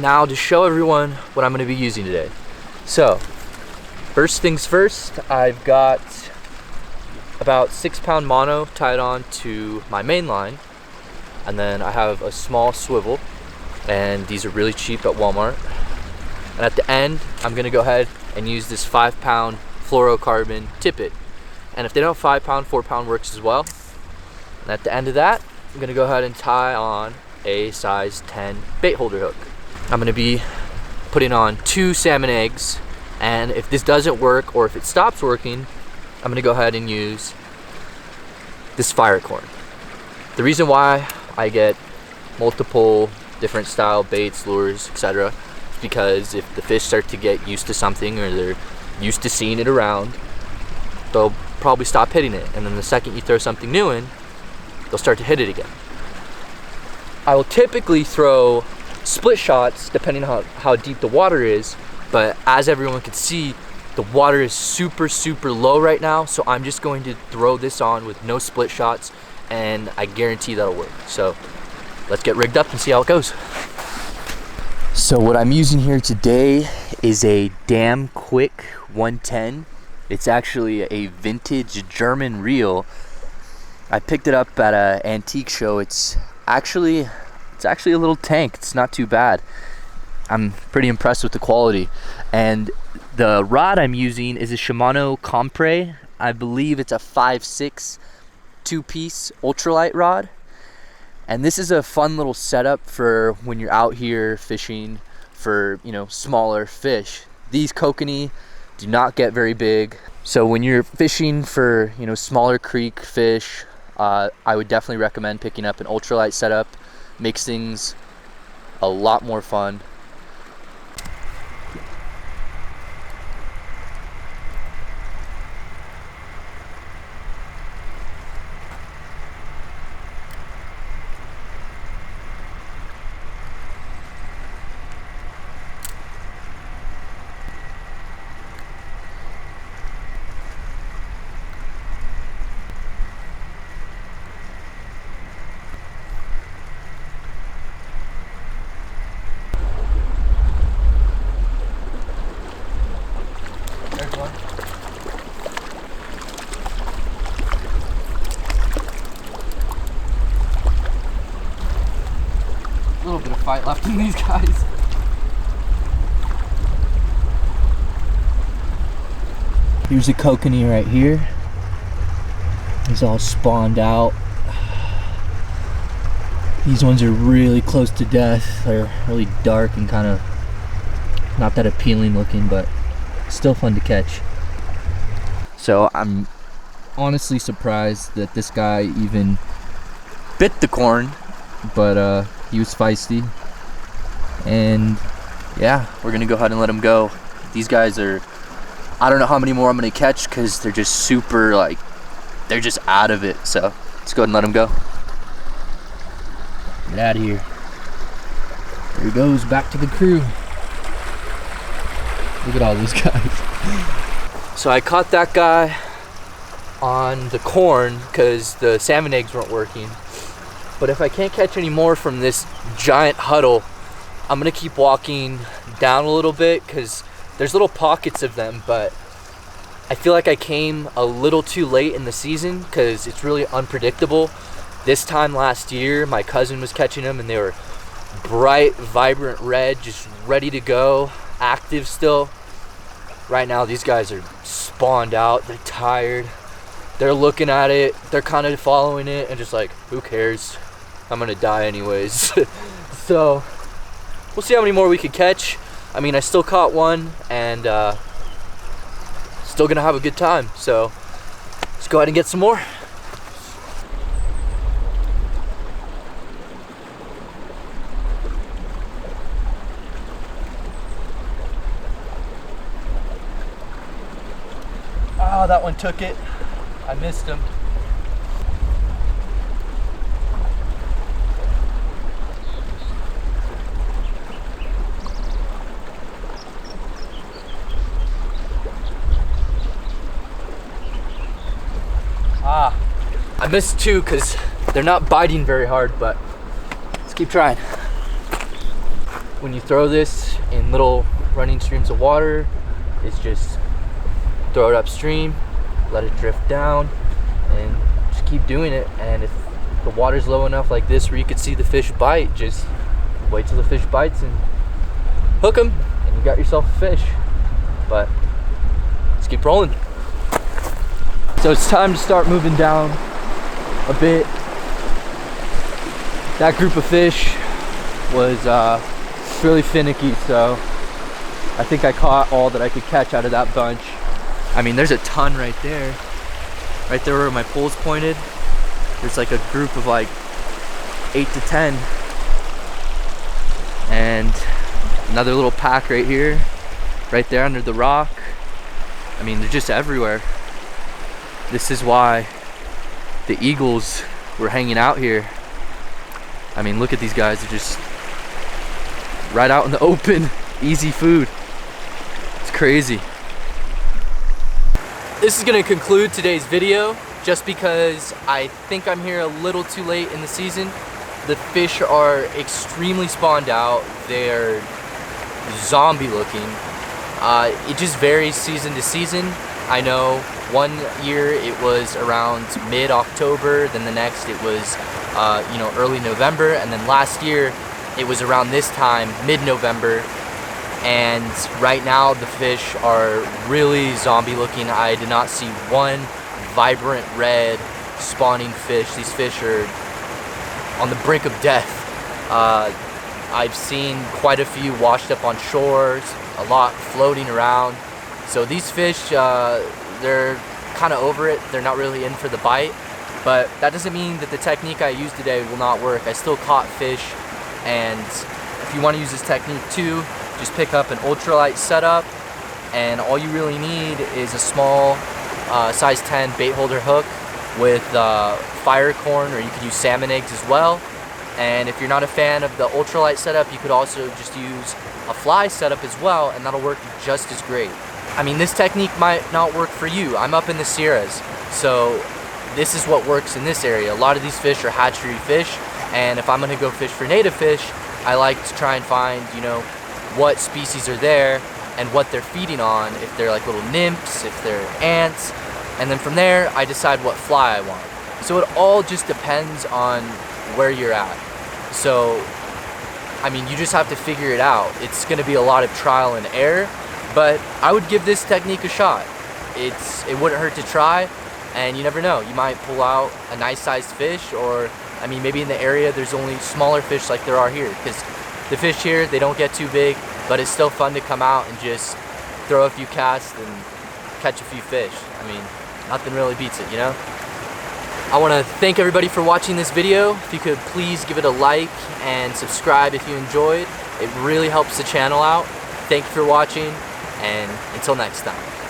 now to show everyone what I'm going to be using today. So, first things first, I've got about 6-pound mono tied on to my main line, and then I have a small swivel, and these are really cheap at Walmart. And at the end, I'm going to go ahead and use this 5-pound fluorocarbon tippet. And if they don't have 5-pound, 4-pound works as well. And at the end of that, I'm going to go ahead and tie on a size 10 bait holder hook. I'm going to be putting on 2 salmon eggs, and if this doesn't work or if it stops working, I'm going to go ahead and use this fire corn. The reason why I get multiple different style baits, lures, etc. is because if the fish start to get used to something or they're used to seeing it around, they'll probably stop hitting it, and then the second you throw something new in, they'll start to hit it again. I will typically throw split shots depending on how deep the water is, but as everyone can see, the water is super low right now, so I'm just going to throw this on with no split shots, and I guarantee that'll work. So let's get rigged up and see how it goes. So what I'm using here today is a Damn Quick 110. It's actually a vintage German reel. I picked it up at an antique show. It's actually a little tank. It's not too bad. I'm pretty impressed with the quality. And the rod I'm using is a Shimano Compre. I believe it's a 5/6 2-piece ultralight rod. And this is a fun little setup for when you're out here fishing for, smaller fish. These kokanee do not get very big. So when you're fishing for, smaller creek fish, I would definitely recommend picking up an ultralight setup. Makes things a lot more fun. A little bit of fight left in these guys. Here's a kokanee right here. He's all spawned out. These ones are really close to death. They're really dark and kind of not that appealing looking, but still fun to catch. So I'm honestly surprised that this guy even bit the corn, but he was feisty, and yeah, we're gonna go ahead and let him go. These guys are, I don't know how many more I'm gonna catch because they're just super, they're just out of it. So let's go ahead and let him go. Get out of here. There he goes, back to the crew. Look at all these guys. So I caught that guy on the corn because the salmon eggs weren't working. But if I can't catch any more from this giant huddle, I'm gonna keep walking down a little bit because there's little pockets of them, but I feel like I came a little too late in the season because it's really unpredictable. This time last year, my cousin was catching them and they were bright, vibrant red, just ready to go, active still. Right now, these guys are spawned out, they're tired. They're looking at it, they're kind of following it and just like, who cares? I'm gonna die anyways. So we'll see how many more we could catch. I mean, I still caught one and still gonna have a good time. So let's go ahead and get some more. Oh, that one took it. I missed him. I missed 2 because they're not biting very hard, but let's keep trying. when you throw this in little running streams of water is just throw it upstream, let it drift down, and just keep doing it. And if the water's low enough like this where you could see the fish bite, just wait till the fish bites and hook them, and you got yourself a fish. But let's keep rolling. So it's time to start moving down a bit. That group of fish was really finicky, so I think I caught all that I could catch out of that bunch. I mean, there's a ton right there where my pole's pointed. There's like a group of like 8 to 10, and another little pack right here, right there under the rock. I mean, they're just everywhere. This is why the eagles were hanging out here. I mean, look at these guys. They're just right out in the open, easy food. It's crazy. This is gonna conclude today's video, just because I think I'm here a little too late in the season. The fish are extremely spawned out. They're zombie looking. It just varies season to season. I know one year it was around mid-October, then the next it was early November, and then last year it was around this time, mid-November. And right now the fish are really zombie looking. I did not see one vibrant red spawning fish. These fish are on the brink of death. I've seen quite a few washed up on shores, a lot floating around. So these fish, they're kind of over it. They're not really in for the bite, but that doesn't mean that the technique I used today will not work. I still caught fish, and if you want to use this technique too, just pick up an ultralight setup, and all you really need is a small size 10 bait holder hook with fire corn, or you could use salmon eggs as well. And if you're not a fan of the ultralight setup, you could also just use a fly setup as well, and that'll work just as great. I mean, this technique might not work for you. I'm up in the Sierras, so this is what works in this area. A lot of these fish are hatchery fish, and if I'm gonna go fish for native fish, I like to try and find, what species are there and what they're feeding on, if they're like little nymphs, if they're ants, and then from there, I decide what fly I want. So it all just depends on where you're at. So, I mean, you just have to figure it out. It's gonna be a lot of trial and error, but I would give this technique a shot. It wouldn't hurt to try, and you never know. You might pull out a nice sized fish, or, I mean, maybe in the area there's only smaller fish like there are here, because the fish here, they don't get too big, but it's still fun to come out and just throw a few casts and catch a few fish. I mean, nothing really beats it, I want to thank everybody for watching this video. If you could please give it a like and subscribe if you enjoyed. It really helps the channel out. Thank you for watching, and until next time.